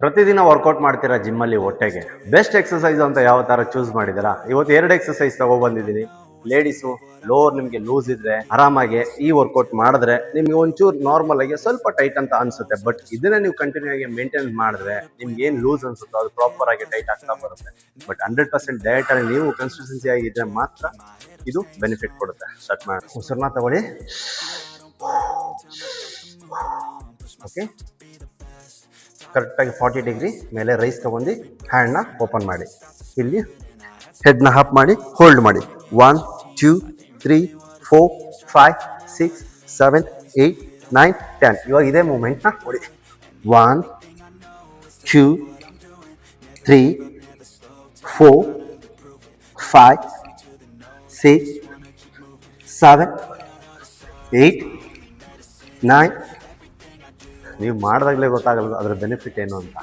ಪ್ರತಿದಿನ ವರ್ಕೌಟ್ ಮಾಡ್ತೀರಾ ಜಿಮ್ಮಲ್ಲಿ ಹೊಟ್ಟೆಗೆ ಬೆಸ್ಟ್ ಎಕ್ಸಸೈಸ್ ಅಂತ ಯಾವ ತರ ಚೂಸ್ ಮಾಡಿದ್ದೀರಾ? ಇವತ್ತು 2 ಎಕ್ಸಸೈಸ್ ತಗೊಬಂದಿದ್ದೀನಿ. ಲೇಡೀಸು ಲೋವರ್ ನಿಮಗೆ ಲೂಸ್ ಇದ್ರೆ ಆರಾಮಾಗಿ ಈ ವರ್ಕೌಟ್ ಮಾಡಿದ್ರೆ ನಿಮ್ಗೆ ಒಂಚೂರು ನಾರ್ಮಲ್ ಆಗಿ ಸ್ವಲ್ಪ ಟೈಟ್ ಅಂತ ಅನ್ಸುತ್ತೆ. ಬಟ್ ಇದನ್ನ ನೀವು ಕಂಟಿನ್ಯೂ ಆಗಿ ಮೇಂಟೈನ್ ಮಾಡಿದ್ರೆ ನಿಮ್ಗೆ ಏನ್ ಲೂಸ್ ಅನ್ಸುತ್ತೋ ಅದು ಪ್ರಾಪರ್ ಆಗಿ ಟೈಟ್ ಆಗ್ತಾ ಬರುತ್ತೆ. ಬಟ್ 100% ಡಯಟ್ ಅಲ್ಲಿ ನೀವು ಕನ್ಸಿಸ್ಟೆನ್ಸಿ ಆಗಿದ್ರೆ ಮಾತ್ರ ಇದು ಬೆನಿಫಿಟ್ ಕೊಡುತ್ತೆ. ಸ್ಟಾರ್ಟ್ ಮಾಡಿ. ಉಸಿರನ್ನ ತಗೊಳ್ಳಿ. ಓಕೆ, ಕರೆಕ್ಟಾಗಿ 40 ಡಿಗ್ರಿ ಮೇಲೆ ರೈಸ್ ತೊಗೊಂಡು ಹ್ಯಾಂಡ್ನ ಓಪನ್ ಮಾಡಿ, ಇಲ್ಲಿ ಹೆಡ್ನ ಅಪ್ ಮಾಡಿ ಹೋಲ್ಡ್ ಮಾಡಿ. 1 2 3 4 5 6 7 8 9 10. ಇವಾಗ ಇದೇ ಮೂಮೆಂಟ್ನ ಕೊಡಿ. 1 2 3 4 5 6 7 8 9. ನೀವು ಮಾಡಿದಾಗಲೇ ಗೊತ್ತಾಗಲ್ಲ ಅದರ ಬೆನಿಫಿಟ್ ಏನು ಅಂತ.